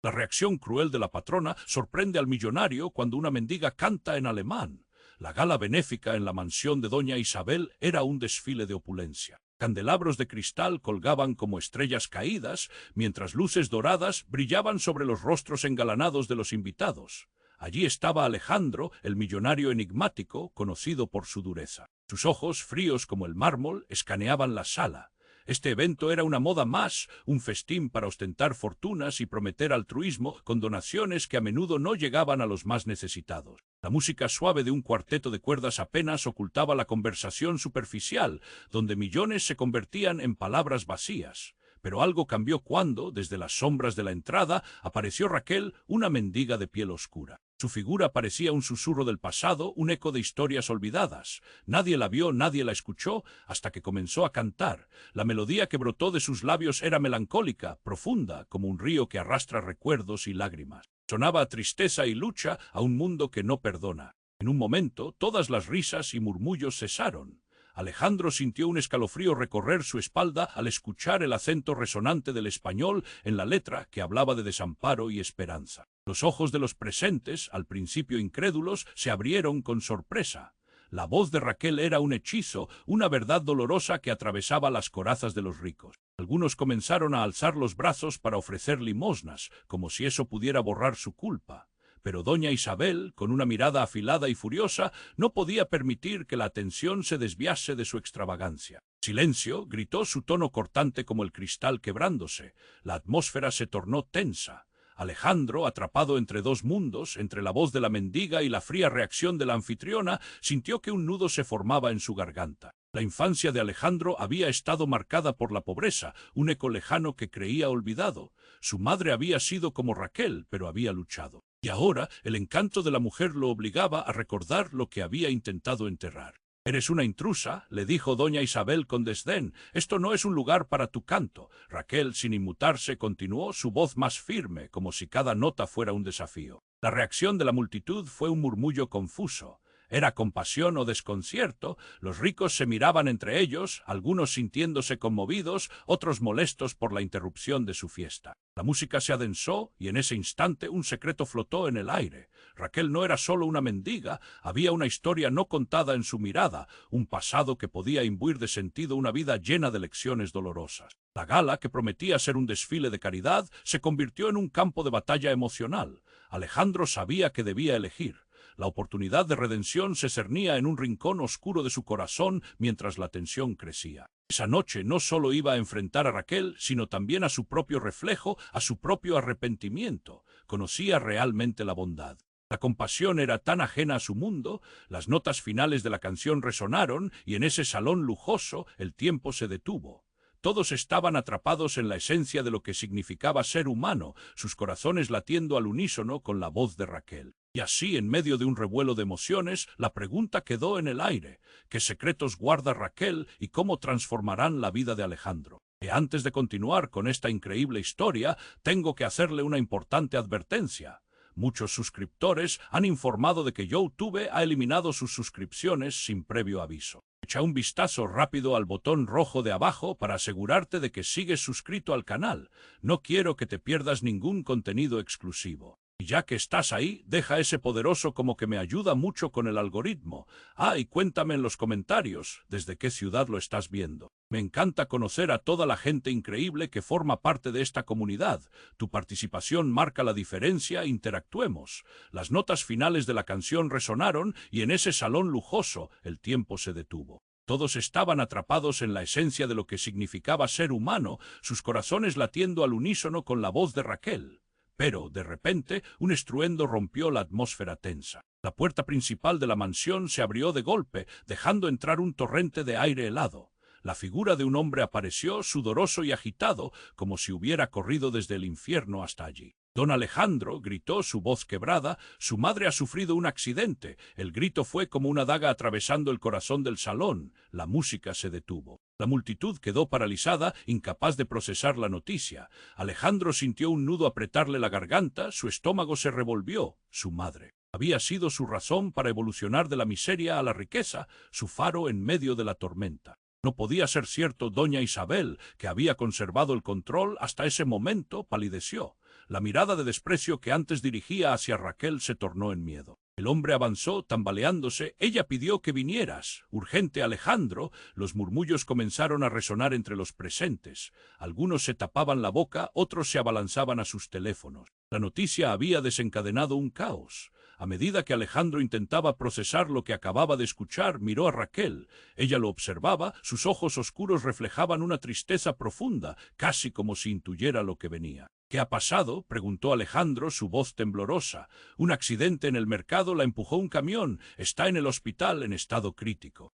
La reacción cruel de la patrona sorprende al millonario cuando una mendiga canta en alemán. La gala benéfica en la mansión de doña Isabel era un desfile de opulencia. Candelabros de cristal colgaban como estrellas caídas, mientras luces doradas brillaban sobre los rostros engalanados de los invitados. Allí estaba Alejandro, el millonario enigmático, conocido por su dureza. Sus ojos, fríos como el mármol, escaneaban la sala. Este evento era una moda más, un festín para ostentar fortunas y prometer altruismo con donaciones que a menudo no llegaban a los más necesitados. La música suave de un cuarteto de cuerdas apenas ocultaba la conversación superficial, donde millones se convertían en palabras vacías. Pero algo cambió cuando, desde las sombras de la entrada, apareció Raquel, una mendiga de piel oscura. Su figura parecía un susurro del pasado, un eco de historias olvidadas. Nadie la vio, nadie la escuchó, hasta que comenzó a cantar. La melodía que brotó de sus labios era melancólica, profunda, como un río que arrastra recuerdos y lágrimas. Sonaba a tristeza y lucha a un mundo que no perdona. En un momento, todas las risas y murmullos cesaron. Alejandro sintió un escalofrío recorrer su espalda al escuchar el acento resonante del español en la letra que hablaba de desamparo y esperanza. Los ojos de los presentes, al principio incrédulos, se abrieron con sorpresa. La voz de Raquel era un hechizo, una verdad dolorosa que atravesaba las corazas de los ricos. Algunos comenzaron a alzar los brazos para ofrecer limosnas, como si eso pudiera borrar su culpa. Pero doña Isabel, con una mirada afilada y furiosa, no podía permitir que la atención se desviase de su extravagancia. «Silencio», gritó, su tono cortante como el cristal quebrándose. La atmósfera se tornó tensa. Alejandro, atrapado entre dos mundos, entre la voz de la mendiga y la fría reacción de la anfitriona, sintió que un nudo se formaba en su garganta. La infancia de Alejandro había estado marcada por la pobreza, un eco lejano que creía olvidado. Su madre había sido como Raquel, pero había luchado. Y ahora el encanto de la mujer lo obligaba a recordar lo que había intentado enterrar. «Eres una intrusa», le dijo doña Isabel con desdén. «Esto no es un lugar para tu canto». Raquel, sin inmutarse, continuó, su voz más firme, como si cada nota fuera un desafío. La reacción de la multitud fue un murmullo confuso. Era compasión o desconcierto. Los ricos se miraban entre ellos, algunos sintiéndose conmovidos, otros molestos por la interrupción de su fiesta. La música se adensó y en ese instante un secreto flotó en el aire. Raquel no era solo una mendiga, había una historia no contada en su mirada, un pasado que podía imbuir de sentido una vida llena de lecciones dolorosas. La gala, que prometía ser un desfile de caridad, se convirtió en un campo de batalla emocional. Alejandro sabía que debía elegir. La oportunidad de redención se cernía en un rincón oscuro de su corazón mientras la tensión crecía. Esa noche no solo iba a enfrentar a Raquel, sino también a su propio reflejo, a su propio arrepentimiento. Conocía realmente la bondad. La compasión era tan ajena a su mundo, las notas finales de la canción resonaron y en ese salón lujoso el tiempo se detuvo. Todos estaban atrapados en la esencia de lo que significaba ser humano, sus corazones latiendo al unísono con la voz de Raquel. Y así, en medio de un revuelo de emociones, la pregunta quedó en el aire. ¿Qué secretos guarda Raquel y cómo transformarán la vida de Alejandro? Y antes de continuar con esta increíble historia, tengo que hacerle una importante advertencia. Muchos suscriptores han informado de que YouTube ha eliminado sus suscripciones sin previo aviso. Echa un vistazo rápido al botón rojo de abajo para asegurarte de que sigues suscrito al canal. No quiero que te pierdas ningún contenido exclusivo. Y ya que estás ahí, deja ese poderoso como que me ayuda mucho con el algoritmo. Y cuéntame en los comentarios desde qué ciudad lo estás viendo. Me encanta conocer a toda la gente increíble que forma parte de esta comunidad. Tu participación marca la diferencia, interactuemos. Las notas finales de la canción resonaron y en ese salón lujoso el tiempo se detuvo. Todos estaban atrapados en la esencia de lo que significaba ser humano, sus corazones latiendo al unísono con la voz de Raquel. Pero, de repente, un estruendo rompió la atmósfera tensa. La puerta principal de la mansión se abrió de golpe, dejando entrar un torrente de aire helado. La figura de un hombre apareció, sudoroso y agitado, como si hubiera corrido desde el infierno hasta allí. «Don Alejandro», gritó, su voz quebrada, «su madre ha sufrido un accidente». El grito fue como una daga atravesando el corazón del salón. La música se detuvo. La multitud quedó paralizada, incapaz de procesar la noticia. Alejandro sintió un nudo apretarle la garganta, su estómago se revolvió. Su madre había sido su razón para evolucionar de la miseria a la riqueza, su faro en medio de la tormenta. No podía ser cierto. Doña Isabel, que había conservado el control hasta ese momento, palideció. La mirada de desprecio que antes dirigía hacia Raquel se tornó en miedo. El hombre avanzó, tambaleándose. Ella pidió que vinieras. Urgente, Alejandro. Los murmullos comenzaron a resonar entre los presentes. Algunos se tapaban la boca, otros se abalanzaban a sus teléfonos. La noticia había desencadenado un caos. A medida que Alejandro intentaba procesar lo que acababa de escuchar, miró a Raquel. Ella lo observaba, sus ojos oscuros reflejaban una tristeza profunda, casi como si intuyera lo que venía. —¿Qué ha pasado? —preguntó Alejandro, su voz temblorosa. —Un accidente en el mercado, la empujó un camión. Está en el hospital en estado crítico.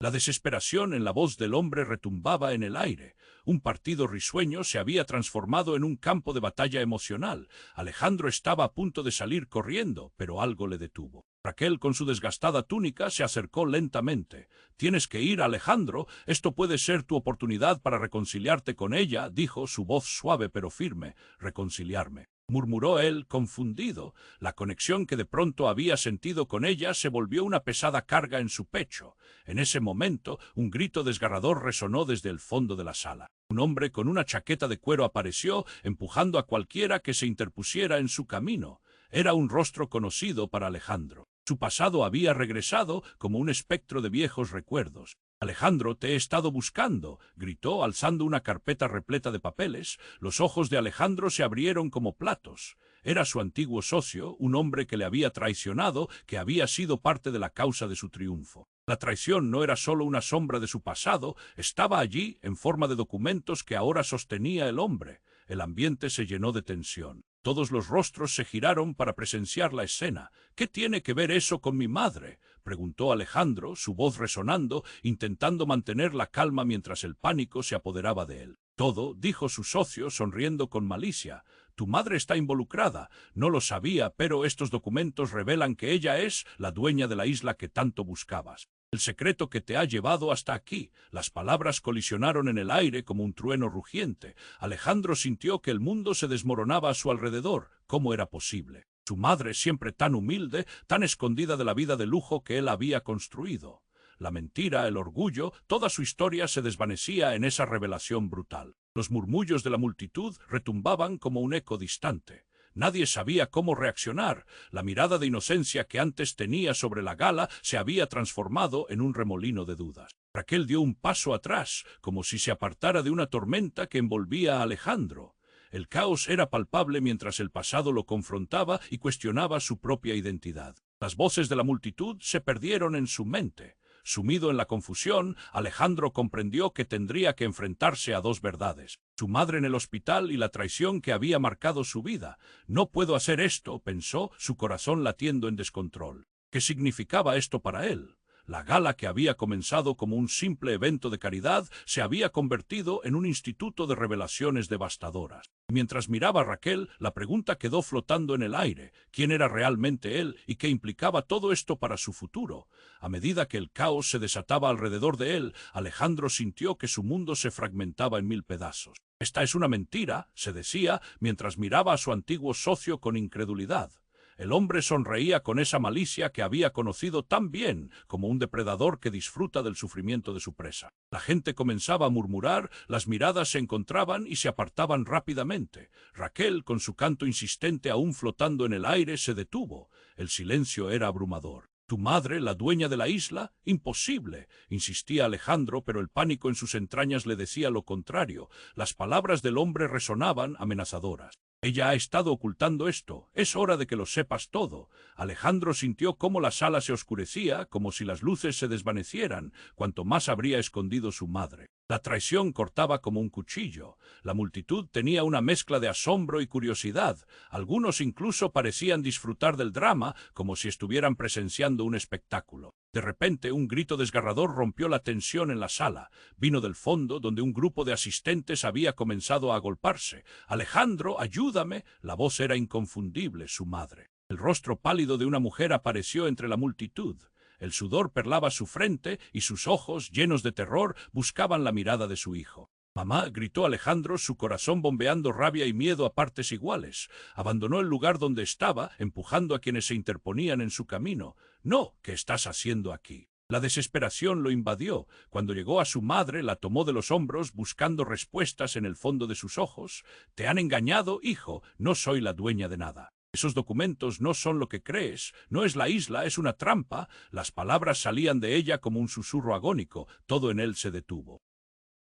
La desesperación en la voz del hombre retumbaba en el aire. Un partido risueño se había transformado en un campo de batalla emocional. Alejandro estaba a punto de salir corriendo, pero algo le detuvo. Raquel, con su desgastada túnica, se acercó lentamente. —Tienes que ir, Alejandro. Esto puede ser tu oportunidad para reconciliarte con ella —dijo, su voz suave pero firme—. —¿Reconciliarme? —murmuró él, confundido. La conexión que de pronto había sentido con ella se volvió una pesada carga en su pecho. En ese momento, un grito desgarrador resonó desde el fondo de la sala. Un hombre con una chaqueta de cuero apareció, empujando a cualquiera que se interpusiera en su camino. Era un rostro conocido para Alejandro. Su pasado había regresado como un espectro de viejos recuerdos. —Alejandro, te he estado buscando —gritó, alzando una carpeta repleta de papeles. Los ojos de Alejandro se abrieron como platos. Era su antiguo socio, un hombre que le había traicionado, que había sido parte de la causa de su triunfo. La traición no era solo una sombra de su pasado, estaba allí en forma de documentos que ahora sostenía el hombre. El ambiente se llenó de tensión. Todos los rostros se giraron para presenciar la escena. —¿Qué tiene que ver eso con mi madre? —preguntó Alejandro, su voz resonando, intentando mantener la calma mientras el pánico se apoderaba de él. —Todo —dijo su socio, sonriendo con malicia—. Tu madre está involucrada. No lo sabía, pero estos documentos revelan que ella es la dueña de la isla que tanto buscabas. El secreto que te ha llevado hasta aquí. Las palabras colisionaron en el aire como un trueno rugiente. Alejandro sintió que el mundo se desmoronaba a su alrededor. ¿Cómo era posible? Su madre, siempre tan humilde, tan escondida de la vida de lujo que él había construido. La mentira, el orgullo, toda su historia se desvanecía en esa revelación brutal. Los murmullos de la multitud retumbaban como un eco distante. Nadie sabía cómo reaccionar. La mirada de inocencia que antes tenía sobre la gala se había transformado en un remolino de dudas. Raquel dio un paso atrás, como si se apartara de una tormenta que envolvía a Alejandro. El caos era palpable mientras el pasado lo confrontaba y cuestionaba su propia identidad. Las voces de la multitud se perdieron en su mente. Sumido en la confusión, Alejandro comprendió que tendría que enfrentarse a dos verdades: su madre en el hospital y la traición que había marcado su vida. No puedo hacer esto, pensó, su corazón latiendo en descontrol. ¿Qué significaba esto para él? La gala, que había comenzado como un simple evento de caridad, se había convertido en un instituto de revelaciones devastadoras. Mientras miraba a Raquel, la pregunta quedó flotando en el aire: ¿quién era realmente él y qué implicaba todo esto para su futuro? A medida que el caos se desataba alrededor de él, Alejandro sintió que su mundo se fragmentaba en 1000 pedazos. «Esta es una mentira», se decía, mientras miraba a su antiguo socio con incredulidad. El hombre sonreía con esa malicia que había conocido tan bien, como un depredador que disfruta del sufrimiento de su presa. La gente comenzaba a murmurar, las miradas se encontraban y se apartaban rápidamente. Raquel, con su canto insistente aún flotando en el aire, se detuvo. El silencio era abrumador. —¿Tu madre, la dueña de la isla? —Imposible —insistía Alejandro, pero el pánico en sus entrañas le decía lo contrario. Las palabras del hombre resonaban amenazadoras. —Ella ha estado ocultando esto. Es hora de que lo sepas todo. Alejandro sintió cómo la sala se oscurecía, como si las luces se desvanecieran, cuanto más habría escondido su madre. La traición cortaba como un cuchillo. La multitud tenía una mezcla de asombro y curiosidad. Algunos incluso parecían disfrutar del drama, como si estuvieran presenciando un espectáculo. De repente, un grito desgarrador rompió la tensión en la sala. Vino del fondo, donde un grupo de asistentes había comenzado a agolparse. —¡Alejandro, ayúdame! La voz era inconfundible, su madre. El rostro pálido de una mujer apareció entre la multitud. El sudor perlaba su frente y sus ojos, llenos de terror, buscaban la mirada de su hijo. —Mamá —gritó Alejandro, su corazón bombeando rabia y miedo a partes iguales. Abandonó el lugar donde estaba, empujando a quienes se interponían en su camino. —No, ¿qué estás haciendo aquí? La desesperación lo invadió. Cuando llegó a su madre, la tomó de los hombros buscando respuestas en el fondo de sus ojos. «Te han engañado, hijo, no soy la dueña de nada. Esos documentos no son lo que crees, no es la isla, es una trampa». Las palabras salían de ella como un susurro agónico, todo en él se detuvo.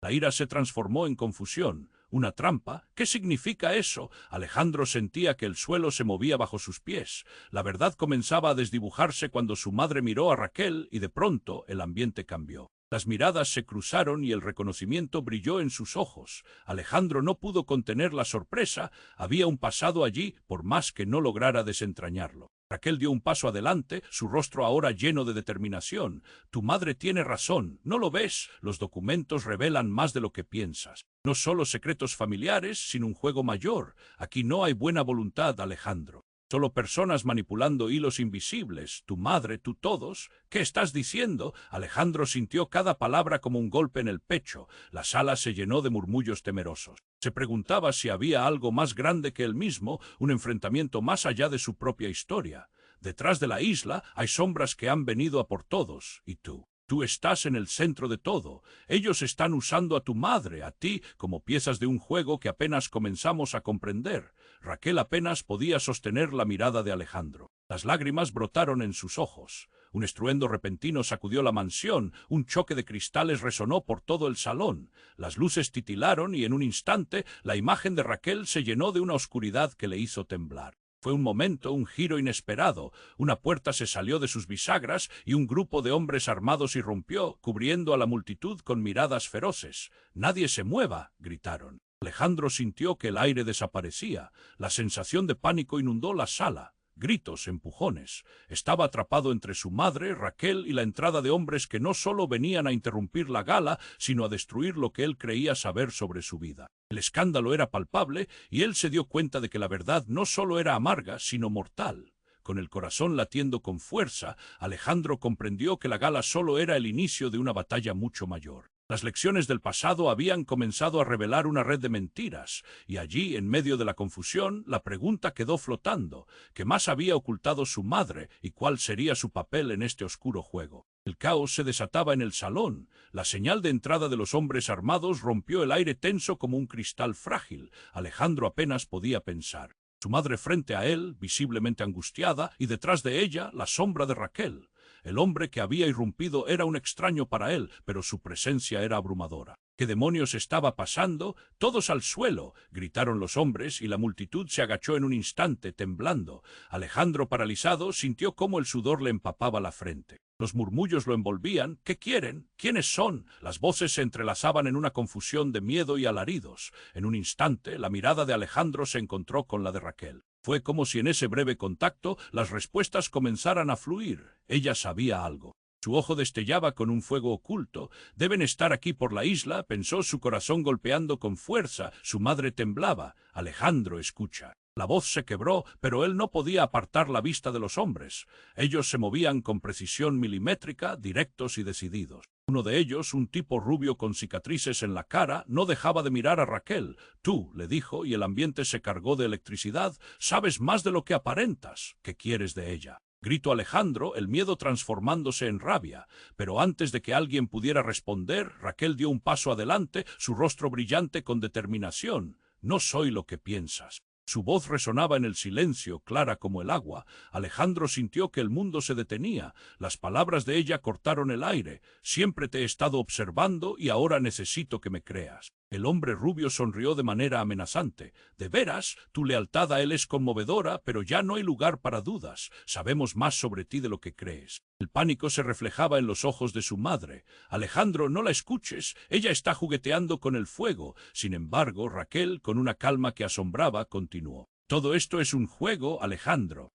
La ira se transformó en confusión. ¿Una trampa? ¿Qué significa eso? Alejandro sentía que el suelo se movía bajo sus pies. La verdad comenzaba a desdibujarse cuando su madre miró a Raquel y de pronto el ambiente cambió. Las miradas se cruzaron y el reconocimiento brilló en sus ojos. Alejandro no pudo contener la sorpresa. Había un pasado allí, por más que no lograra desentrañarlo. Raquel dio un paso adelante, su rostro ahora lleno de determinación. «Tu madre tiene razón, ¿no lo ves? Los documentos revelan más de lo que piensas. No solo secretos familiares, sino un juego mayor. Aquí no hay buena voluntad, Alejandro. Solo personas manipulando hilos invisibles. Tu madre, tú todos. ¿Qué estás diciendo?» Alejandro sintió cada palabra como un golpe en el pecho. La sala se llenó de murmullos temerosos. Se preguntaba si había algo más grande que él mismo, un enfrentamiento más allá de su propia historia. Detrás de la isla hay sombras que han venido a por todos. ¿Y tú? Tú estás en el centro de todo. Ellos están usando a tu madre, a ti, como piezas de un juego que apenas comenzamos a comprender. Raquel apenas podía sostener la mirada de Alejandro. Las lágrimas brotaron en sus ojos. Un estruendo repentino sacudió la mansión, un choque de cristales resonó por todo el salón. Las luces titilaron y en un instante la imagen de Raquel se llenó de una oscuridad que le hizo temblar. Fue un momento, un giro inesperado. Una puerta se salió de sus bisagras y un grupo de hombres armados irrumpió, cubriendo a la multitud con miradas feroces. «¡Nadie se mueva!», gritaron. Alejandro sintió que el aire desaparecía. La sensación de pánico inundó la sala. Gritos, empujones. Estaba atrapado entre su madre, Raquel, y la entrada de hombres que no solo venían a interrumpir la gala, sino a destruir lo que él creía saber sobre su vida. El escándalo era palpable y él se dio cuenta de que la verdad no solo era amarga, sino mortal. Con el corazón latiendo con fuerza, Alejandro comprendió que la gala solo era el inicio de una batalla mucho mayor. Las lecciones del pasado habían comenzado a revelar una red de mentiras, y allí, en medio de la confusión, la pregunta quedó flotando: ¿qué más había ocultado su madre y cuál sería su papel en este oscuro juego? El caos se desataba en el salón. La señal de entrada de los hombres armados rompió el aire tenso como un cristal frágil. Alejandro apenas podía pensar. Su madre frente a él, visiblemente angustiada, y detrás de ella la sombra de Raquel. El hombre que había irrumpido era un extraño para él, pero su presencia era abrumadora. ¿Qué demonios estaba pasando? «¡Todos al suelo!», gritaron los hombres, y la multitud se agachó en un instante, temblando. Alejandro, paralizado, sintió cómo el sudor le empapaba la frente. Los murmullos lo envolvían. «¿Qué quieren? ¿Quiénes son?». Las voces se entrelazaban en una confusión de miedo y alaridos. En un instante, la mirada de Alejandro se encontró con la de Raquel. Fue como si en ese breve contacto las respuestas comenzaran a fluir. Ella sabía algo. Su ojo destellaba con un fuego oculto. «Deben estar aquí por la isla», pensó, su corazón golpeando con fuerza. Su madre temblaba. «Alejandro, escucha». La voz se quebró, pero él no podía apartar la vista de los hombres. Ellos se movían con precisión milimétrica, directos y decididos. Uno de ellos, un tipo rubio con cicatrices en la cara, no dejaba de mirar a Raquel. «Tú», le dijo, y el ambiente se cargó de electricidad, «sabes más de lo que aparentas. ¿Qué quieres de ella?». Gritó Alejandro, el miedo transformándose en rabia. Pero antes de que alguien pudiera responder, Raquel dio un paso adelante, su rostro brillante con determinación. «No soy lo que piensas». Su voz resonaba en el silencio, clara como el agua. Alejandro sintió que el mundo se detenía. Las palabras de ella cortaron el aire. «Siempre te he estado observando y ahora necesito que me creas». El hombre rubio sonrió de manera amenazante. «¿De veras? Tu lealtad a él es conmovedora, pero ya no hay lugar para dudas. Sabemos más sobre ti de lo que crees». El pánico se reflejaba en los ojos de su madre. «Alejandro, no la escuches. Ella está jugueteando con el fuego». Sin embargo, Raquel, con una calma que asombraba, continuó: «Todo esto es un juego, Alejandro.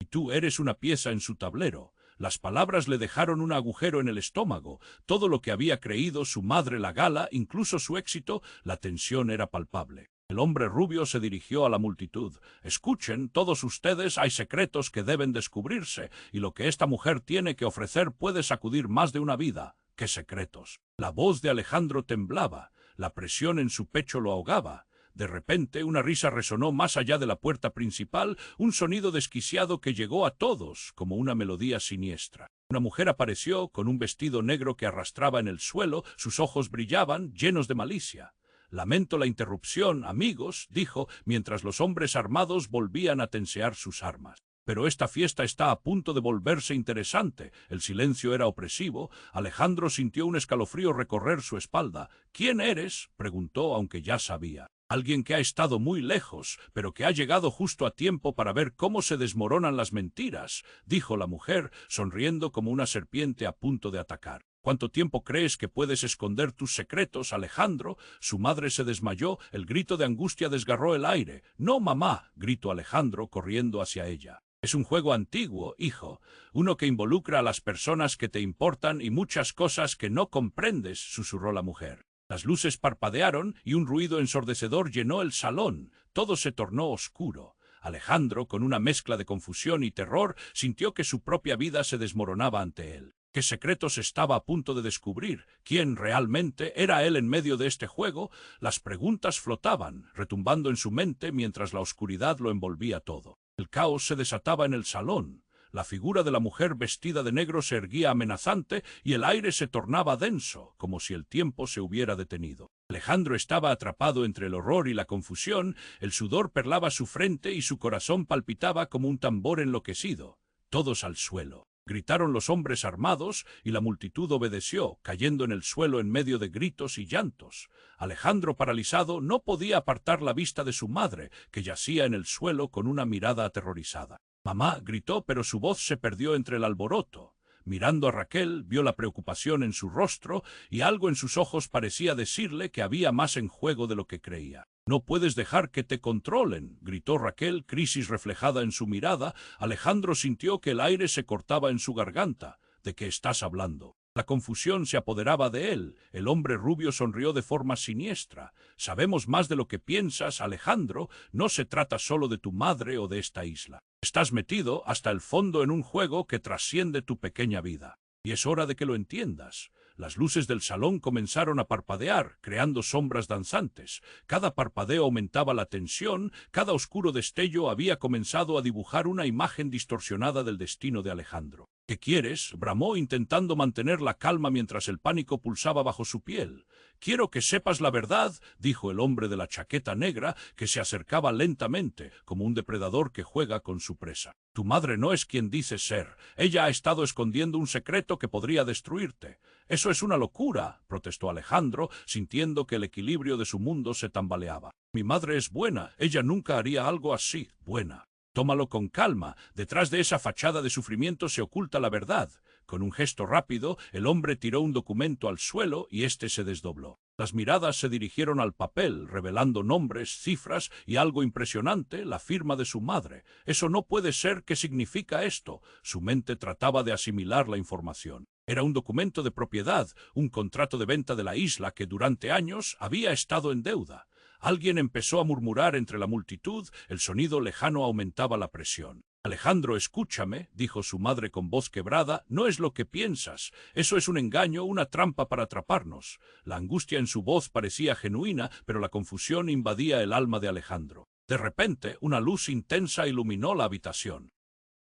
Y tú eres una pieza en su tablero». Las palabras le dejaron un agujero en el estómago. Todo lo que había creído su madre, la gala, incluso su éxito, la tensión era palpable. El hombre rubio se dirigió a la multitud. «Escuchen, todos ustedes, hay secretos que deben descubrirse, y lo que esta mujer tiene que ofrecer puede sacudir más de una vida». «¿Qué secretos?». La voz de Alejandro temblaba. La presión en su pecho lo ahogaba. De repente, una risa resonó más allá de la puerta principal, un sonido desquiciado que llegó a todos como una melodía siniestra. Una mujer apareció con un vestido negro que arrastraba en el suelo, sus ojos brillaban, llenos de malicia. «Lamento la interrupción, amigos», dijo, mientras los hombres armados volvían a tensear sus armas. «Pero esta fiesta está a punto de volverse interesante». El silencio era opresivo. Alejandro sintió un escalofrío recorrer su espalda. «¿Quién eres?», preguntó, aunque ya sabía. «Alguien que ha estado muy lejos, pero que ha llegado justo a tiempo para ver cómo se desmoronan las mentiras», dijo la mujer, sonriendo como una serpiente a punto de atacar. «¿Cuánto tiempo crees que puedes esconder tus secretos, Alejandro?». Su madre se desmayó, el grito de angustia desgarró el aire. «No, mamá», gritó Alejandro, corriendo hacia ella. «Es un juego antiguo, hijo, uno que involucra a las personas que te importan y muchas cosas que no comprendes», susurró la mujer. Las luces parpadearon y un ruido ensordecedor llenó el salón. Todo se tornó oscuro. Alejandro, con una mezcla de confusión y terror, sintió que su propia vida se desmoronaba ante él. ¿Qué secretos estaba a punto de descubrir? ¿Quién realmente era él en medio de este juego? Las preguntas flotaban, retumbando en su mente mientras la oscuridad lo envolvía todo. El caos se desataba en el salón. La figura de la mujer vestida de negro se erguía amenazante y el aire se tornaba denso, como si el tiempo se hubiera detenido. Alejandro estaba atrapado entre el horror y la confusión, el sudor perlaba su frente y su corazón palpitaba como un tambor enloquecido. «Todos al suelo», gritaron los hombres armados, y la multitud obedeció, cayendo en el suelo en medio de gritos y llantos. Alejandro, paralizado, no podía apartar la vista de su madre, que yacía en el suelo con una mirada aterrorizada. «Mamá», gritó, pero su voz se perdió entre el alboroto. Mirando a Raquel, vio la preocupación en su rostro y algo en sus ojos parecía decirle que había más en juego de lo que creía. «No puedes dejar que te controlen», gritó Raquel, crisis reflejada en su mirada. Alejandro sintió que el aire se cortaba en su garganta. «¿De qué estás hablando?». La confusión se apoderaba de él. El hombre rubio sonrió de forma siniestra. «Sabemos más de lo que piensas, Alejandro. No se trata solo de tu madre o de esta isla. Estás metido hasta el fondo en un juego que trasciende tu pequeña vida. Y es hora de que lo entiendas». Las luces del salón comenzaron a parpadear, creando sombras danzantes. Cada parpadeo aumentaba la tensión, cada oscuro destello había comenzado a dibujar una imagen distorsionada del destino de Alejandro. «¿Qué quieres?», bramó, intentando mantener la calma mientras el pánico pulsaba bajo su piel. «Quiero que sepas la verdad», dijo el hombre de la chaqueta negra, que se acercaba lentamente, como un depredador que juega con su presa. «Tu madre no es quien dice ser. Ella ha estado escondiendo un secreto que podría destruirte». «Eso es una locura», protestó Alejandro, sintiendo que el equilibrio de su mundo se tambaleaba. «Mi madre es buena. Ella nunca haría algo así. Buena. Tómalo con calma. Detrás de esa fachada de sufrimiento se oculta la verdad». Con un gesto rápido, el hombre tiró un documento al suelo y éste se desdobló. Las miradas se dirigieron al papel, revelando nombres, cifras y algo impresionante, la firma de su madre. «Eso no puede ser. ¿Qué significa esto?». Su mente trataba de asimilar la información. Era un documento de propiedad, un contrato de venta de la isla que durante años había estado en deuda. Alguien empezó a murmurar entre la multitud, el sonido lejano aumentaba la presión. «Alejandro, escúchame», dijo su madre con voz quebrada, «no es lo que piensas. Eso es un engaño, una trampa para atraparnos». La angustia en su voz parecía genuina, pero la confusión invadía el alma de Alejandro. De repente, una luz intensa iluminó la habitación.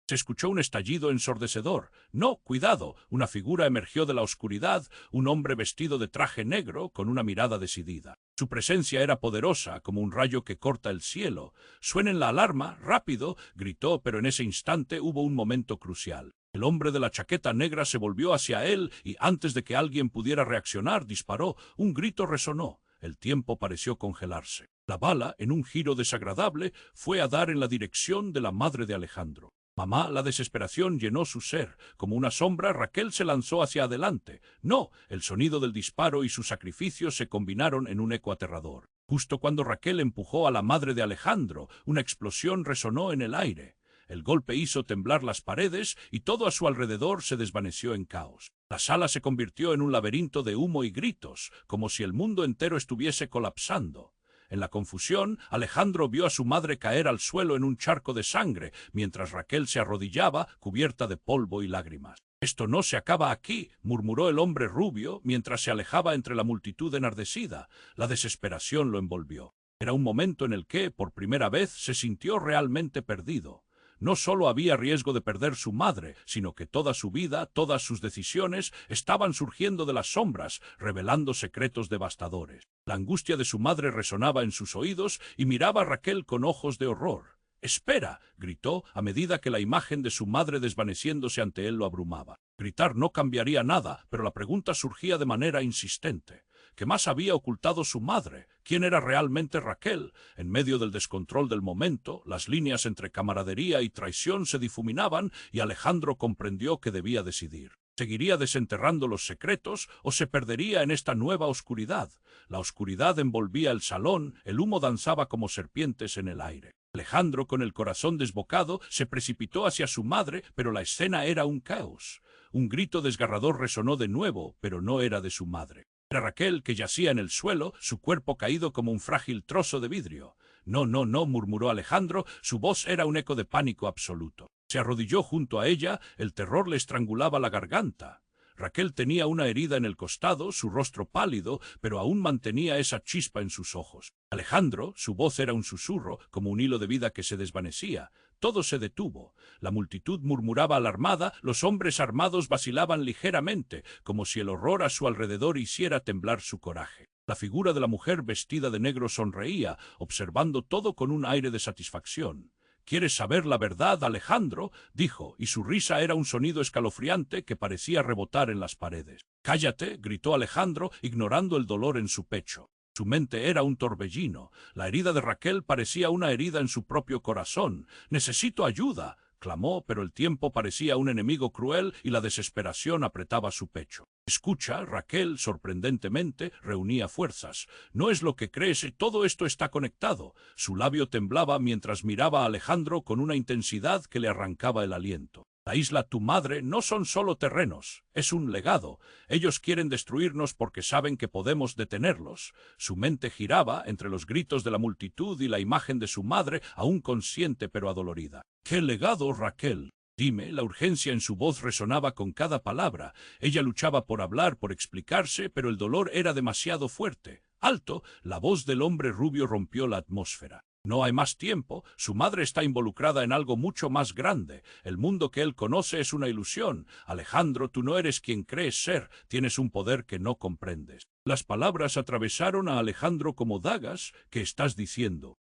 Se escuchó un estallido ensordecedor. «No, cuidado». Una figura emergió de la oscuridad, un hombre vestido de traje negro, con una mirada decidida. Su presencia era poderosa, como un rayo que corta el cielo. «Suenen la alarma, rápido», gritó, pero en ese instante hubo un momento crucial. El hombre de la chaqueta negra se volvió hacia él y, antes de que alguien pudiera reaccionar, disparó. Un grito resonó. El tiempo pareció congelarse. La bala, en un giro desagradable, fue a dar en la dirección de la madre de Alejandro. «Mamá», la desesperación llenó su ser. Como una sombra, Raquel se lanzó hacia adelante. «No». El sonido del disparo y su sacrificio se combinaron en un eco aterrador. Justo cuando Raquel empujó a la madre de Alejandro, una explosión resonó en el aire. El golpe hizo temblar las paredes y todo a su alrededor se desvaneció en caos. La sala se convirtió en un laberinto de humo y gritos, como si el mundo entero estuviese colapsando. En la confusión, Alejandro vio a su madre caer al suelo en un charco de sangre, mientras Raquel se arrodillaba, cubierta de polvo y lágrimas. «Esto no se acaba aquí», murmuró el hombre rubio, mientras se alejaba entre la multitud enardecida. La desesperación lo envolvió. Era un momento en el que, por primera vez, se sintió realmente perdido. No solo había riesgo de perder su madre, sino que toda su vida, todas sus decisiones estaban surgiendo de las sombras, revelando secretos devastadores. La angustia de su madre resonaba en sus oídos y miraba a Raquel con ojos de horror. «¡Espera!», gritó a medida que la imagen de su madre desvaneciéndose ante él lo abrumaba. Gritar no cambiaría nada, pero la pregunta surgía de manera insistente. ¿Qué más había ocultado su madre? ¿Quién era realmente Raquel? En medio del descontrol del momento, las líneas entre camaradería y traición se difuminaban y Alejandro comprendió que debía decidir. ¿Seguiría desenterrando los secretos o se perdería en esta nueva oscuridad? La oscuridad envolvía el salón, el humo danzaba como serpientes en el aire. Alejandro, con el corazón desbocado, se precipitó hacia su madre, pero la escena era un caos. Un grito desgarrador resonó de nuevo, pero no era de su madre. Era Raquel, que yacía en el suelo, su cuerpo caído como un frágil trozo de vidrio. «No, no, no», murmuró Alejandro, su voz era un eco de pánico absoluto. Se arrodilló junto a ella, el terror le estrangulaba la garganta. Raquel tenía una herida en el costado, su rostro pálido, pero aún mantenía esa chispa en sus ojos. Alejandro, su voz era un susurro, como un hilo de vida que se desvanecía. Todo se detuvo. La multitud murmuraba alarmada, los hombres armados vacilaban ligeramente, como si el horror a su alrededor hiciera temblar su coraje. La figura de la mujer vestida de negro sonreía, observando todo con un aire de satisfacción. «¿Quieres saber la verdad, Alejandro?», dijo, y su risa era un sonido escalofriante que parecía rebotar en las paredes. «¡Cállate!», gritó Alejandro, ignorando el dolor en su pecho. Su mente era un torbellino. La herida de Raquel parecía una herida en su propio corazón. «¡Necesito ayuda!», clamó, pero el tiempo parecía un enemigo cruel y la desesperación apretaba su pecho. «Escucha», Raquel, sorprendentemente, reunía fuerzas. «No es lo que crees, todo esto está conectado». Su labio temblaba mientras miraba a Alejandro con una intensidad que le arrancaba el aliento. «La isla tu madre no son solo terrenos, es un legado. Ellos quieren destruirnos porque saben que podemos detenerlos». Su mente giraba entre los gritos de la multitud y la imagen de su madre, aún consciente pero adolorida. «¿Qué legado, Raquel? Dime». La urgencia en su voz resonaba con cada palabra. Ella luchaba por hablar, por explicarse, pero el dolor era demasiado fuerte. «¡Alto!», la voz del hombre rubio rompió la atmósfera. «No hay más tiempo. Su madre está involucrada en algo mucho más grande. El mundo que él conoce es una ilusión. Alejandro, tú no eres quien crees ser. Tienes un poder que no comprendes». Las palabras atravesaron a Alejandro como dagas. «¿Qué estás diciendo?».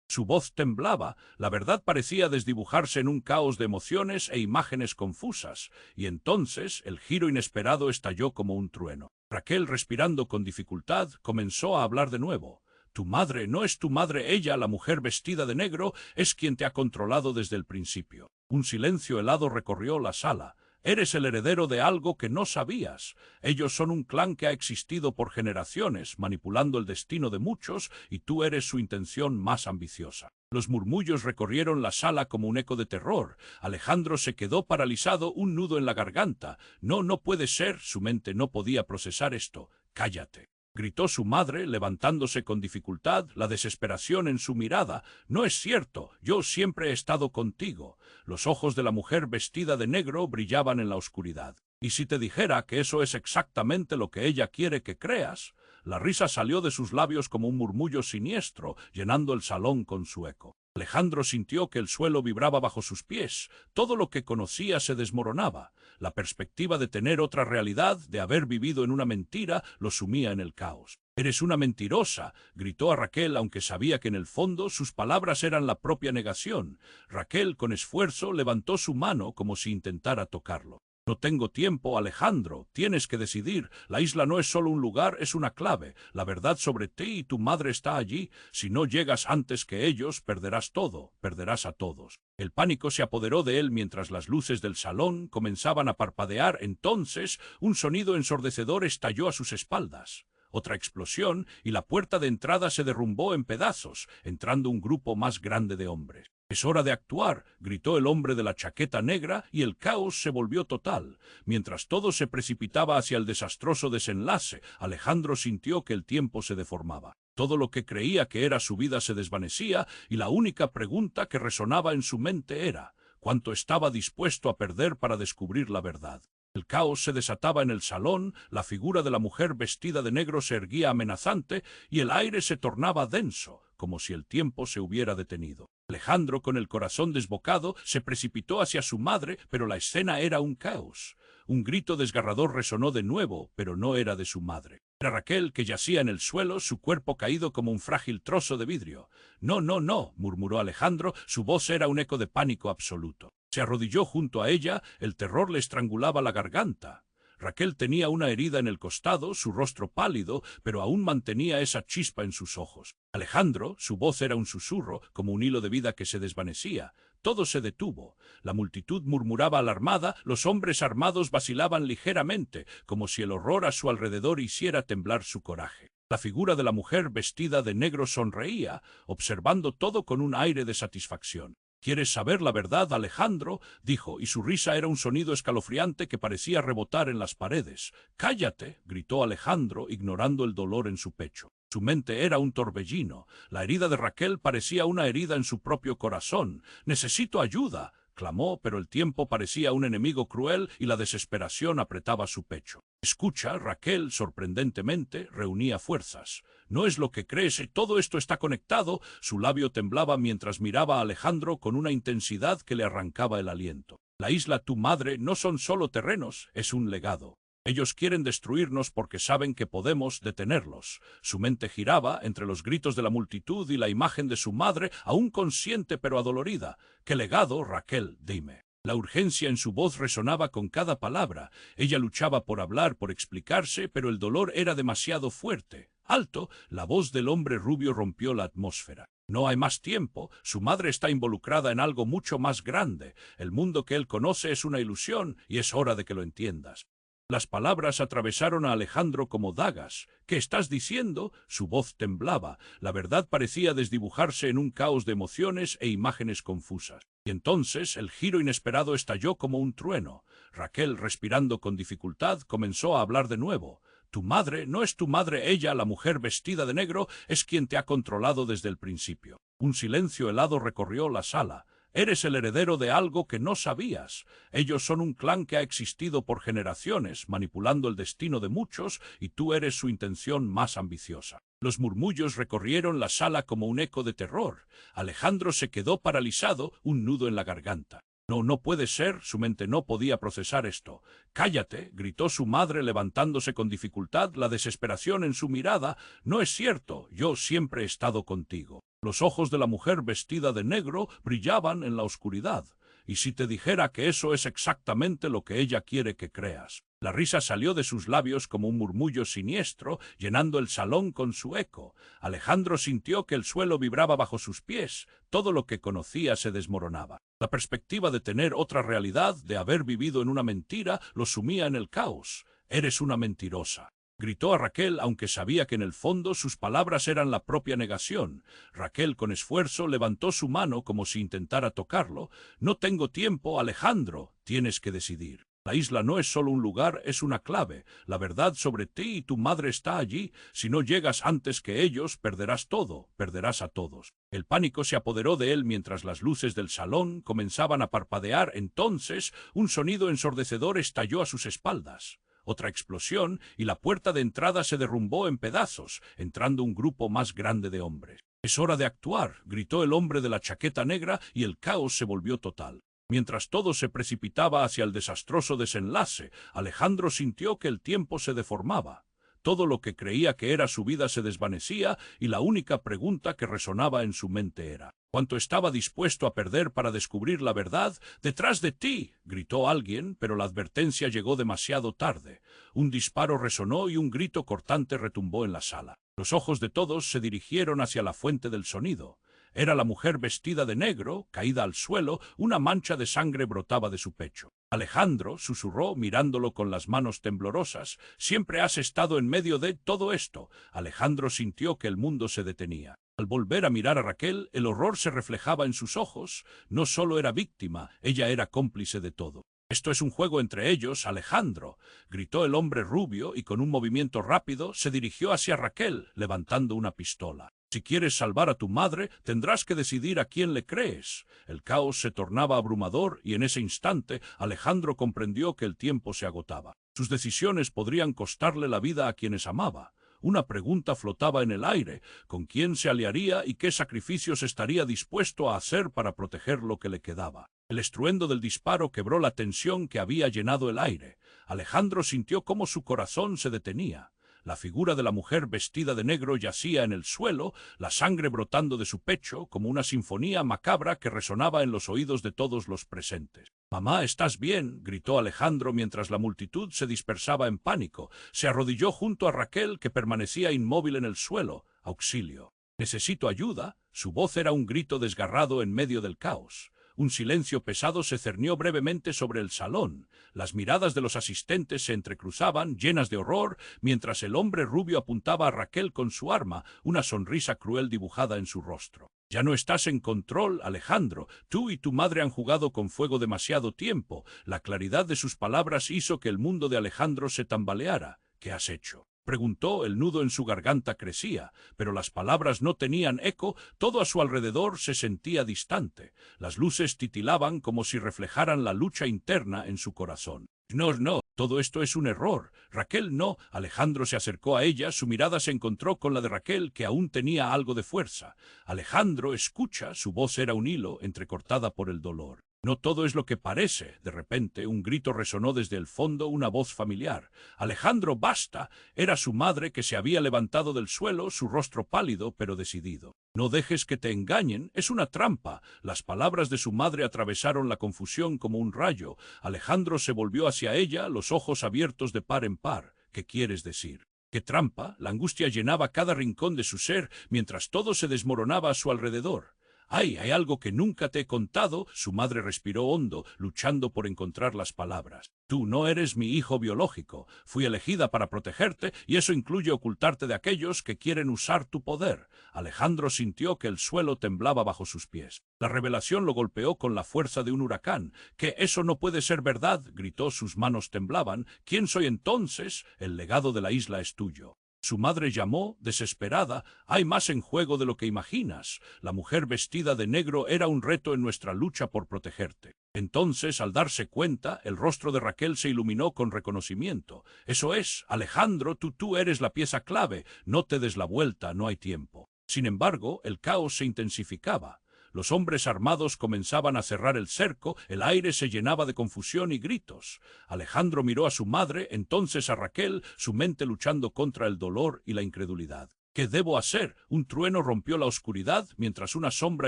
Su voz temblaba, la verdad parecía desdibujarse en un caos de emociones e imágenes confusas, y entonces el giro inesperado estalló como un trueno. Raquel, respirando con dificultad, comenzó a hablar de nuevo. «Tu madre no es tu madre, ella, la mujer vestida de negro, es quien te ha controlado desde el principio». Un silencio helado recorrió la sala. «Eres el heredero de algo que no sabías. Ellos son un clan que ha existido por generaciones, manipulando el destino de muchos, y tú eres su intención más ambiciosa». Los murmullos recorrieron la sala como un eco de terror. Alejandro se quedó paralizado, un nudo en la garganta. «No, no puede ser», su mente no podía procesar esto. «Cállate», gritó su madre, levantándose con dificultad, la desesperación en su mirada. «No es cierto, yo siempre he estado contigo». Los ojos de la mujer vestida de negro brillaban en la oscuridad. «¿Y si te dijera que eso es exactamente lo que ella quiere que creas?». La risa salió de sus labios como un murmullo siniestro, llenando el salón con su eco. Alejandro sintió que el suelo vibraba bajo sus pies. Todo lo que conocía se desmoronaba. La perspectiva de tener otra realidad, de haber vivido en una mentira, lo sumía en el caos. «Eres una mentirosa», gritó a Raquel, aunque sabía que en el fondo sus palabras eran la propia negación. Raquel, con esfuerzo, levantó su mano como si intentara tocarlo. «No tengo tiempo, Alejandro. Tienes que decidir. La isla no es solo un lugar, es una clave. La verdad sobre ti y tu madre está allí. Si no llegas antes que ellos, perderás todo. Perderás a todos». El pánico se apoderó de él mientras las luces del salón comenzaban a parpadear. Entonces, un sonido ensordecedor estalló a sus espaldas. Otra explosión, y la puerta de entrada se derrumbó en pedazos, entrando un grupo más grande de hombres. «Es hora de actuar», gritó el hombre de la chaqueta negra, y el caos se volvió total. Mientras todo se precipitaba hacia el desastroso desenlace, Alejandro sintió que el tiempo se deformaba. Todo lo que creía que era su vida se desvanecía, y la única pregunta que resonaba en su mente era: ¿cuánto estaba dispuesto a perder para descubrir la verdad? El caos se desataba en el salón, la figura de la mujer vestida de negro se erguía amenazante, y el aire se tornaba denso, como si el tiempo se hubiera detenido. Alejandro, con el corazón desbocado, se precipitó hacia su madre, pero la escena era un caos. Un grito desgarrador resonó de nuevo, pero no era de su madre. Era Raquel, que yacía en el suelo, su cuerpo caído como un frágil trozo de vidrio. «No, no, no», murmuró Alejandro, su voz era un eco de pánico absoluto. Se arrodilló junto a ella, el terror le estrangulaba la garganta. Raquel tenía una herida en el costado, su rostro pálido, pero aún mantenía esa chispa en sus ojos. Alejandro, su voz era un susurro, como un hilo de vida que se desvanecía. Todo se detuvo. La multitud murmuraba alarmada, los hombres armados vacilaban ligeramente, como si el horror a su alrededor hiciera temblar su coraje. La figura de la mujer vestida de negro sonreía, observando todo con un aire de satisfacción. «¿Quieres saber la verdad, Alejandro?», dijo, y su risa era un sonido escalofriante que parecía rebotar en las paredes. «¡Cállate!», gritó Alejandro, ignorando el dolor en su pecho. Su mente era un torbellino. La herida de Raquel parecía una herida en su propio corazón. «¡Necesito ayuda!», clamó, pero el tiempo parecía un enemigo cruel y la desesperación apretaba su pecho. «Escucha», Raquel, sorprendentemente, reunía fuerzas. «No es lo que crees, todo esto está conectado». Su labio temblaba mientras miraba a Alejandro con una intensidad que le arrancaba el aliento. «La isla tu madre no son solo terrenos, es un legado. Ellos quieren destruirnos porque saben que podemos detenerlos». Su mente giraba entre los gritos de la multitud y la imagen de su madre, aún consciente pero adolorida. «¿Qué legado, Raquel? Dime». La urgencia en su voz resonaba con cada palabra. Ella luchaba por hablar, por explicarse, pero el dolor era demasiado fuerte. «Alto», la voz del hombre rubio rompió la atmósfera. «No hay más tiempo. Su madre está involucrada en algo mucho más grande. El mundo que él conoce es una ilusión y es hora de que lo entiendas». Las palabras atravesaron a Alejandro como dagas. «¿Qué estás diciendo?». Su voz temblaba. La verdad parecía desdibujarse en un caos de emociones e imágenes confusas. Y entonces el giro inesperado estalló como un trueno. Raquel, respirando con dificultad, comenzó a hablar de nuevo. «Tu madre no es tu madre, ella, la mujer vestida de negro, es quien te ha controlado desde el principio». Un silencio helado recorrió la sala. «Eres el heredero de algo que no sabías. Ellos son un clan que ha existido por generaciones, manipulando el destino de muchos, y tú eres su intención más ambiciosa». Los murmullos recorrieron la sala como un eco de terror. Alejandro se quedó paralizado, un nudo en la garganta. «No, no puede ser», su mente no podía procesar esto. «Cállate», gritó su madre levantándose con dificultad, la desesperación en su mirada. «No es cierto, yo siempre he estado contigo». Los ojos de la mujer vestida de negro brillaban en la oscuridad. «¿Y si te dijera que eso es exactamente lo que ella quiere que creas?». La risa salió de sus labios como un murmullo siniestro, llenando el salón con su eco. Alejandro sintió que el suelo vibraba bajo sus pies. Todo lo que conocía se desmoronaba. La perspectiva de tener otra realidad, de haber vivido en una mentira, lo sumía en el caos. «Eres una mentirosa», gritó a Raquel, aunque sabía que en el fondo sus palabras eran la propia negación. Raquel, con esfuerzo, levantó su mano como si intentara tocarlo. «No tengo tiempo, Alejandro. Tienes que decidir. La isla no es solo un lugar, es una clave. La verdad sobre ti y tu madre está allí. Si no llegas antes que ellos, perderás todo, perderás a todos». El pánico se apoderó de él mientras las luces del salón comenzaban a parpadear. Entonces, un sonido ensordecedor estalló a sus espaldas. Otra explosión, y la puerta de entrada se derrumbó en pedazos, entrando un grupo más grande de hombres. «Es hora de actuar», gritó el hombre de la chaqueta negra, y el caos se volvió total. Mientras todo se precipitaba hacia el desastroso desenlace, Alejandro sintió que el tiempo se deformaba. Todo lo que creía que era su vida se desvanecía, y la única pregunta que resonaba en su mente era: ¿cuánto estaba dispuesto a perder para descubrir la verdad? «¡Detrás de ti!», gritó alguien, pero la advertencia llegó demasiado tarde. Un disparo resonó y un grito cortante retumbó en la sala. Los ojos de todos se dirigieron hacia la fuente del sonido. Era la mujer vestida de negro, caída al suelo, una mancha de sangre brotaba de su pecho. «Alejandro», susurró, mirándolo con las manos temblorosas, «siempre has estado en medio de todo esto». Alejandro sintió que el mundo se detenía. Al volver a mirar a Raquel, el horror se reflejaba en sus ojos. No solo era víctima, ella era cómplice de todo. «Esto es un juego entre ellos, Alejandro», gritó el hombre rubio y con un movimiento rápido se dirigió hacia Raquel, levantando una pistola. «Si quieres salvar a tu madre, tendrás que decidir a quién le crees». El caos se tornaba abrumador y en ese instante Alejandro comprendió que el tiempo se agotaba. Sus decisiones podrían costarle la vida a quienes amaba. Una pregunta flotaba en el aire: ¿con quién se aliaría y qué sacrificios estaría dispuesto a hacer para proteger lo que le quedaba? El estruendo del disparo quebró la tensión que había llenado el aire. Alejandro sintió cómo su corazón se detenía. La figura de la mujer vestida de negro yacía en el suelo, la sangre brotando de su pecho como una sinfonía macabra que resonaba en los oídos de todos los presentes. «Mamá, ¿estás bien?», gritó Alejandro mientras la multitud se dispersaba en pánico. Se arrodilló junto a Raquel, que permanecía inmóvil en el suelo. «Auxilio. Necesito ayuda». Su voz era un grito desgarrado en medio del caos. Un silencio pesado se cernió brevemente sobre el salón. Las miradas de los asistentes se entrecruzaban, llenas de horror, mientras el hombre rubio apuntaba a Raquel con su arma, una sonrisa cruel dibujada en su rostro. «Ya no estás en control, Alejandro. Tú y tu madre han jugado con fuego demasiado tiempo». La claridad de sus palabras hizo que el mundo de Alejandro se tambaleara. «¿Qué has hecho?», preguntó. El nudo en su garganta crecía, pero las palabras no tenían eco. Todo a su alrededor se sentía distante. Las luces titilaban como si reflejaran la lucha interna en su corazón. «No, no, todo esto es un error. Raquel, no». Alejandro se acercó a ella, su mirada se encontró con la de Raquel, que aún tenía algo de fuerza. «Alejandro, escucha». Su voz era un hilo, entrecortada por el dolor. «No todo es lo que parece». De repente, un grito resonó desde el fondo, una voz familiar. «Alejandro, basta». Era su madre, que se había levantado del suelo, su rostro pálido pero decidido. «No dejes que te engañen, es una trampa». Las palabras de su madre atravesaron la confusión como un rayo. Alejandro se volvió hacia ella, los ojos abiertos de par en par. «¿Qué quieres decir?». «¿Qué trampa?». La angustia llenaba cada rincón de su ser, mientras todo se desmoronaba a su alrededor. «Ay, hay algo que nunca te he contado». Su madre respiró hondo, luchando por encontrar las palabras. «Tú no eres mi hijo biológico. Fui elegida para protegerte, y eso incluye ocultarte de aquellos que quieren usar tu poder». Alejandro sintió que el suelo temblaba bajo sus pies. La revelación lo golpeó con la fuerza de un huracán. «¡Que eso no puede ser verdad!», gritó. Sus manos temblaban. «¿Quién soy entonces?». «El legado de la isla es tuyo». Su madre llamó, desesperada. «Hay más en juego de lo que imaginas. La mujer vestida de negro era un reto en nuestra lucha por protegerte». Entonces, al darse cuenta, el rostro de Raquel se iluminó con reconocimiento. «Eso es, Alejandro, tú eres la pieza clave. No te des la vuelta, no hay tiempo». Sin embargo, el caos se intensificaba. Los hombres armados comenzaban a cerrar el cerco, el aire se llenaba de confusión y gritos. Alejandro miró a su madre, entonces a Raquel, su mente luchando contra el dolor y la incredulidad. «¿Qué debo hacer?». Un trueno rompió la oscuridad mientras una sombra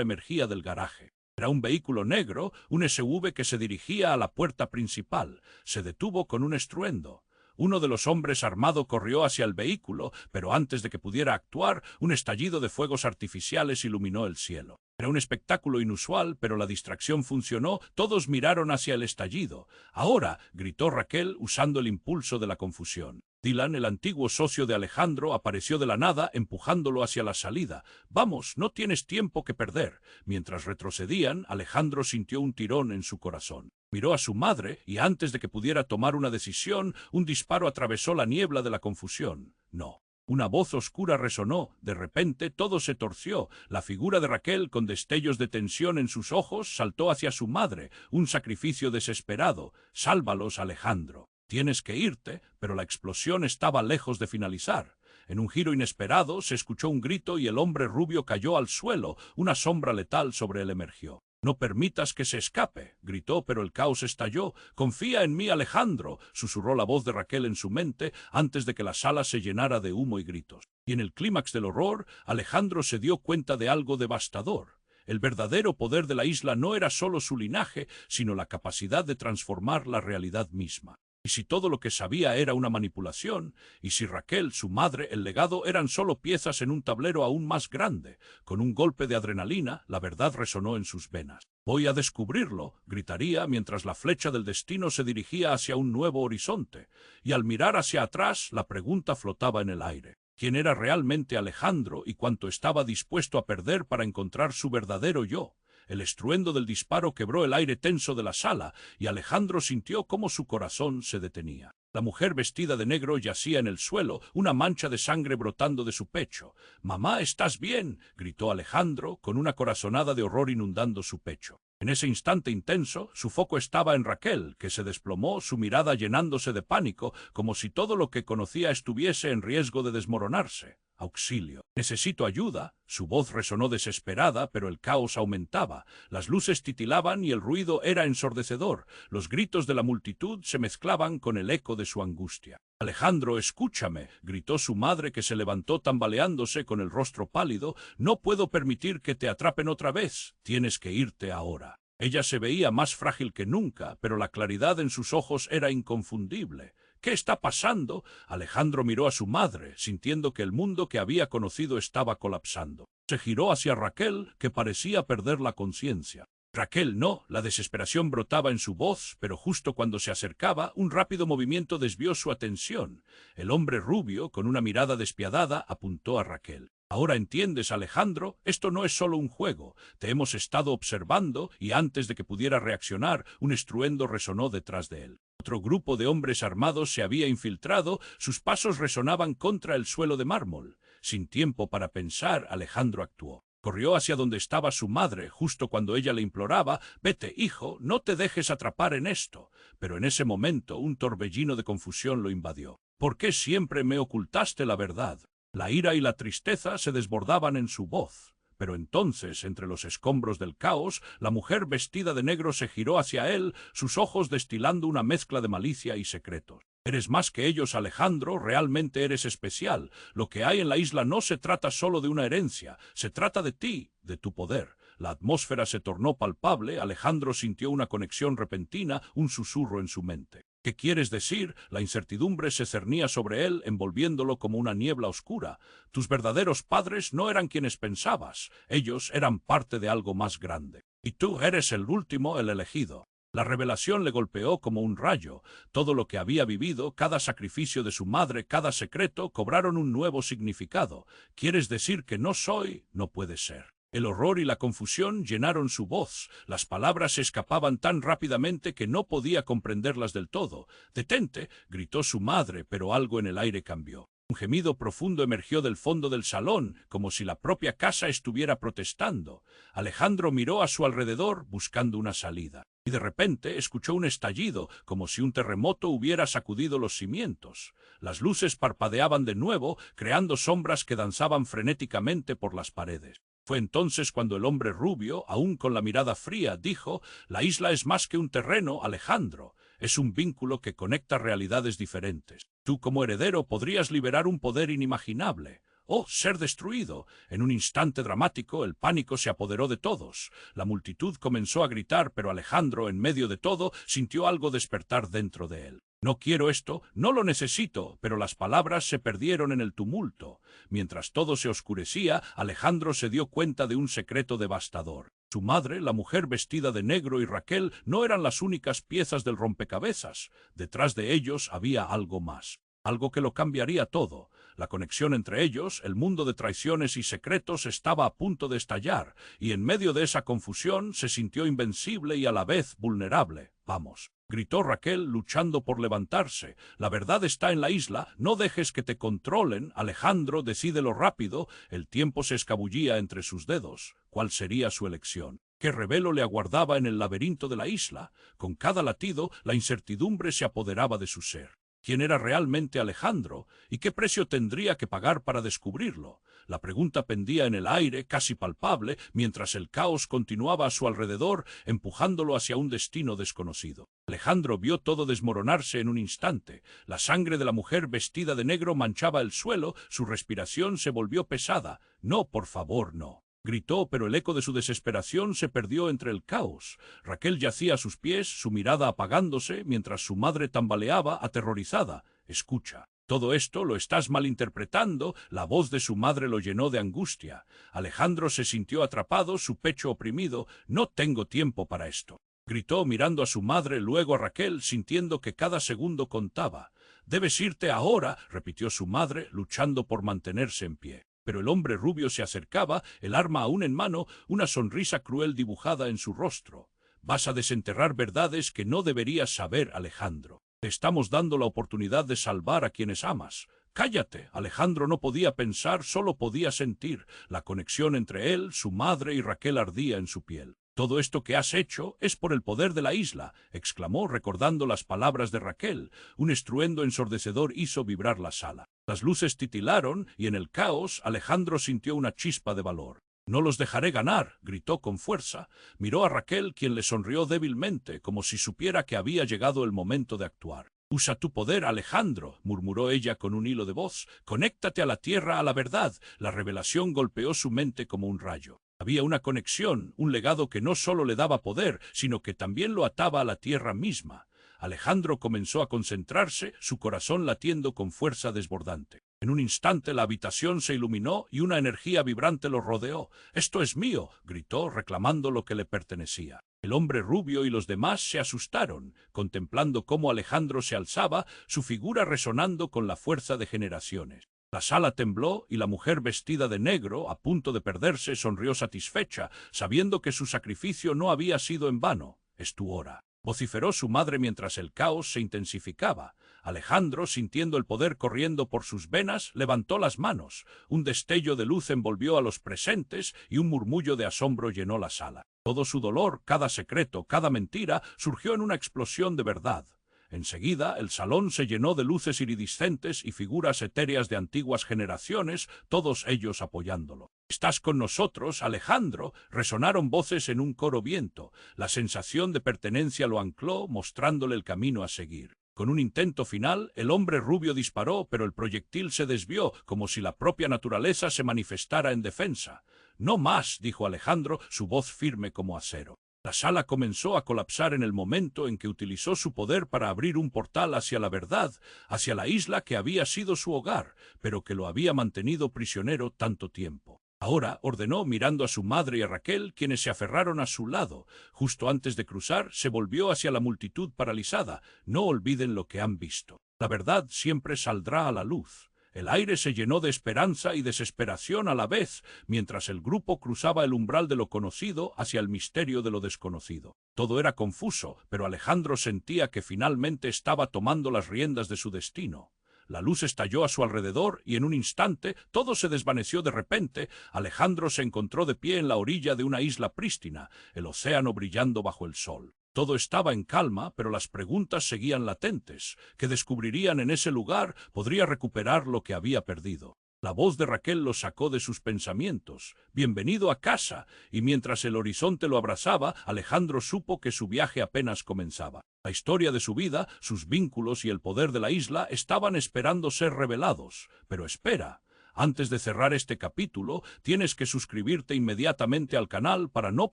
emergía del garaje. Era un vehículo negro, un SUV que se dirigía a la puerta principal. Se detuvo con un estruendo. Uno de los hombres armado corrió hacia el vehículo, pero antes de que pudiera actuar, un estallido de fuegos artificiales iluminó el cielo. Era un espectáculo inusual, pero la distracción funcionó. Todos miraron hacia el estallido. «Ahora», gritó Raquel, usando el impulso de la confusión. Dylan, el antiguo socio de Alejandro, apareció de la nada, empujándolo hacia la salida. «Vamos, no tienes tiempo que perder». Mientras retrocedían, Alejandro sintió un tirón en su corazón. Miró a su madre, y antes de que pudiera tomar una decisión, un disparo atravesó la niebla de la confusión. «No». Una voz oscura resonó. De repente todo se torció. La figura de Raquel, con destellos de tensión en sus ojos, saltó hacia su madre. Un sacrificio desesperado. «Sálvalos, Alejandro. Tienes que irte». Pero la explosión estaba lejos de finalizar. En un giro inesperado se escuchó un grito y el hombre rubio cayó al suelo. Una sombra letal sobre él emergió. «No permitas que se escape», gritó, pero el caos estalló. «Confía en mí, Alejandro», susurró la voz de Raquel en su mente antes de que la sala se llenara de humo y gritos. Y en el clímax del horror, Alejandro se dio cuenta de algo devastador. El verdadero poder de la isla no era solo su linaje, sino la capacidad de transformar la realidad misma. Y si todo lo que sabía era una manipulación, y si Raquel, su madre, el legado eran solo piezas en un tablero aún más grande, con un golpe de adrenalina, la verdad resonó en sus venas. «Voy a descubrirlo», gritaría mientras la flecha del destino se dirigía hacia un nuevo horizonte. Y al mirar hacia atrás, la pregunta flotaba en el aire. ¿Quién era realmente Alejandro y cuánto estaba dispuesto a perder para encontrar su verdadero yo? El estruendo del disparo quebró el aire tenso de la sala, y Alejandro sintió cómo su corazón se detenía. La mujer vestida de negro yacía en el suelo, una mancha de sangre brotando de su pecho. «Mamá, ¿estás bien?», gritó Alejandro, con una corazonada de horror inundando su pecho. En ese instante intenso, su foco estaba en Raquel, que se desplomó, su mirada llenándose de pánico, como si todo lo que conocía estuviese en riesgo de desmoronarse. Auxilio. Necesito ayuda. Su voz resonó desesperada, pero el caos aumentaba. Las luces titilaban y el ruido era ensordecedor. Los gritos de la multitud se mezclaban con el eco de su angustia. Alejandro, escúchame, gritó su madre, que se levantó tambaleándose con el rostro pálido. No puedo permitir que te atrapen otra vez. Tienes que irte ahora. Ella se veía más frágil que nunca, pero la claridad en sus ojos era inconfundible. ¿Qué está pasando? Alejandro miró a su madre, sintiendo que el mundo que había conocido estaba colapsando. Se giró hacia Raquel, que parecía perder la conciencia. Raquel no, la desesperación brotaba en su voz, pero justo cuando se acercaba, un rápido movimiento desvió su atención. El hombre rubio, con una mirada despiadada, apuntó a Raquel. Ahora entiendes, Alejandro, esto no es solo un juego. Te hemos estado observando y antes de que pudiera reaccionar, un estruendo resonó detrás de él. Otro grupo de hombres armados se había infiltrado, sus pasos resonaban contra el suelo de mármol. Sin tiempo para pensar, Alejandro actuó. Corrió hacia donde estaba su madre, justo cuando ella le imploraba: «Vete, hijo, no te dejes atrapar en esto». Pero en ese momento un torbellino de confusión lo invadió. «¿Por qué siempre me ocultaste la verdad?». La ira y la tristeza se desbordaban en su voz. Pero entonces, entre los escombros del caos, la mujer vestida de negro se giró hacia él, sus ojos destilando una mezcla de malicia y secretos. «Eres más que ellos, Alejandro, realmente eres especial. Lo que hay en la isla no se trata solo de una herencia, se trata de ti, de tu poder». La atmósfera se tornó palpable, Alejandro sintió una conexión repentina, un susurro en su mente. «¿Qué quieres decir?». La incertidumbre se cernía sobre él, envolviéndolo como una niebla oscura. «Tus verdaderos padres no eran quienes pensabas, ellos eran parte de algo más grande. Y tú eres el último, el elegido». La revelación le golpeó como un rayo. Todo lo que había vivido, cada sacrificio de su madre, cada secreto, cobraron un nuevo significado. «¿Quieres decir que no soy?». «No puede ser». El horror y la confusión llenaron su voz. Las palabras se escapaban tan rápidamente que no podía comprenderlas del todo. «Detente», gritó su madre, pero algo en el aire cambió. Un gemido profundo emergió del fondo del salón, como si la propia casa estuviera protestando. Alejandro miró a su alrededor, buscando una salida. Y de repente escuchó un estallido, como si un terremoto hubiera sacudido los cimientos. Las luces parpadeaban de nuevo, creando sombras que danzaban frenéticamente por las paredes. Fue entonces cuando el hombre rubio, aún con la mirada fría, dijo: «La isla es más que un terreno, Alejandro. Es un vínculo que conecta realidades diferentes. Tú, como heredero, podrías liberar un poder inimaginable. ¡Oh, ser destruido! En un instante dramático, el pánico se apoderó de todos. La multitud comenzó a gritar, pero Alejandro, en medio de todo, sintió algo despertar dentro de él. «No quiero esto, no lo necesito», pero las palabras se perdieron en el tumulto. Mientras todo se oscurecía, Alejandro se dio cuenta de un secreto devastador. Su madre, la mujer vestida de negro, y Raquel no eran las únicas piezas del rompecabezas. Detrás de ellos había algo más. Algo que lo cambiaría todo. La conexión entre ellos, el mundo de traiciones y secretos, estaba a punto de estallar, y en medio de esa confusión se sintió invencible y a la vez vulnerable. «Vamos», gritó Raquel, luchando por levantarse. «La verdad está en la isla, no dejes que te controlen. Alejandro, decídelo rápido». El tiempo se escabullía entre sus dedos. ¿Cuál sería su elección? ¿Qué revelo le aguardaba en el laberinto de la isla? Con cada latido, la incertidumbre se apoderaba de su ser. ¿Quién era realmente Alejandro? ¿Y qué precio tendría que pagar para descubrirlo? La pregunta pendía en el aire, casi palpable, mientras el caos continuaba a su alrededor, empujándolo hacia un destino desconocido. Alejandro vio todo desmoronarse en un instante. La sangre de la mujer vestida de negro manchaba el suelo, su respiración se volvió pesada. «No, por favor, no», gritó, pero el eco de su desesperación se perdió entre el caos. Raquel yacía a sus pies, su mirada apagándose, mientras su madre tambaleaba, aterrorizada. «Escucha. Todo esto lo estás malinterpretando». La voz de su madre lo llenó de angustia. Alejandro se sintió atrapado, su pecho oprimido. «No tengo tiempo para esto», gritó mirando a su madre, luego a Raquel, sintiendo que cada segundo contaba. «Debes irte ahora», repitió su madre, luchando por mantenerse en pie. Pero el hombre rubio se acercaba, el arma aún en mano, una sonrisa cruel dibujada en su rostro. «Vas a desenterrar verdades que no deberías saber, Alejandro. Te estamos dando la oportunidad de salvar a quienes amas». «Cállate». Alejandro no podía pensar, solo podía sentir. La conexión entre él, su madre y Raquel ardía en su piel. Todo esto que has hecho es por el poder de la isla, exclamó recordando las palabras de Raquel. Un estruendo ensordecedor hizo vibrar la sala. Las luces titilaron y en el caos Alejandro sintió una chispa de valor. «No los dejaré ganar», gritó con fuerza. Miró a Raquel, quien le sonrió débilmente, como si supiera que había llegado el momento de actuar. «Usa tu poder, Alejandro», murmuró ella con un hilo de voz. «Conéctate a la tierra, a la verdad». La revelación golpeó su mente como un rayo. Había una conexión, un legado que no solo le daba poder, sino que también lo ataba a la tierra misma. Alejandro comenzó a concentrarse, su corazón latiendo con fuerza desbordante. En un instante la habitación se iluminó y una energía vibrante lo rodeó. «¡Esto es mío!», gritó, reclamando lo que le pertenecía. El hombre rubio y los demás se asustaron, contemplando cómo Alejandro se alzaba, su figura resonando con la fuerza de generaciones. La sala tembló y la mujer vestida de negro, a punto de perderse, sonrió satisfecha, sabiendo que su sacrificio no había sido en vano. «Es tu hora», vociferó su madre mientras el caos se intensificaba. Alejandro, sintiendo el poder corriendo por sus venas, levantó las manos. Un destello de luz envolvió a los presentes y un murmullo de asombro llenó la sala. Todo su dolor, cada secreto, cada mentira, surgió en una explosión de verdad. Enseguida el salón se llenó de luces iridiscentes y figuras etéreas de antiguas generaciones, todos ellos apoyándolo. «Estás con nosotros, Alejandro», resonaron voces en un coro viento. La sensación de pertenencia lo ancló, mostrándole el camino a seguir. Con un intento final, el hombre rubio disparó, pero el proyectil se desvió, como si la propia naturaleza se manifestara en defensa. «No más», dijo Alejandro, su voz firme como acero. La sala comenzó a colapsar en el momento en que utilizó su poder para abrir un portal hacia la verdad, hacia la isla que había sido su hogar, pero que lo había mantenido prisionero tanto tiempo. Ahora, ordenó mirando a su madre y a Raquel, quienes se aferraron a su lado. Justo antes de cruzar, se volvió hacia la multitud paralizada. «No olviden lo que han visto. La verdad siempre saldrá a la luz». El aire se llenó de esperanza y desesperación a la vez, mientras el grupo cruzaba el umbral de lo conocido hacia el misterio de lo desconocido. Todo era confuso, pero Alejandro sentía que finalmente estaba tomando las riendas de su destino. La luz estalló a su alrededor y en un instante todo se desvaneció de repente. Alejandro se encontró de pie en la orilla de una isla prístina, el océano brillando bajo el sol. Todo estaba en calma, pero las preguntas seguían latentes. ¿Qué descubrirían en ese lugar? ¿Podría recuperar lo que había perdido? La voz de Raquel lo sacó de sus pensamientos. «Bienvenido a casa», y mientras el horizonte lo abrazaba, Alejandro supo que su viaje apenas comenzaba. La historia de su vida, sus vínculos y el poder de la isla estaban esperando ser revelados. Pero espera. Antes de cerrar este capítulo, tienes que suscribirte inmediatamente al canal para no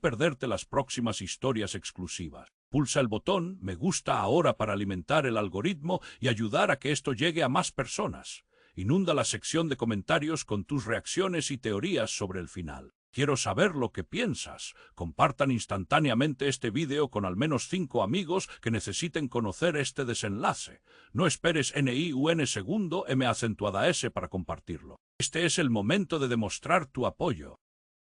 perderte las próximas historias exclusivas. Pulsa el botón «Me gusta» ahora para alimentar el algoritmo y ayudar a que esto llegue a más personas. Inunda la sección de comentarios con tus reacciones y teorías sobre el final. Quiero saber lo que piensas. Compartan instantáneamente este vídeo con al menos 5 amigos que necesiten conocer este desenlace. No esperes NIUN segundo M acentuada S para compartirlo. Este es el momento de demostrar tu apoyo.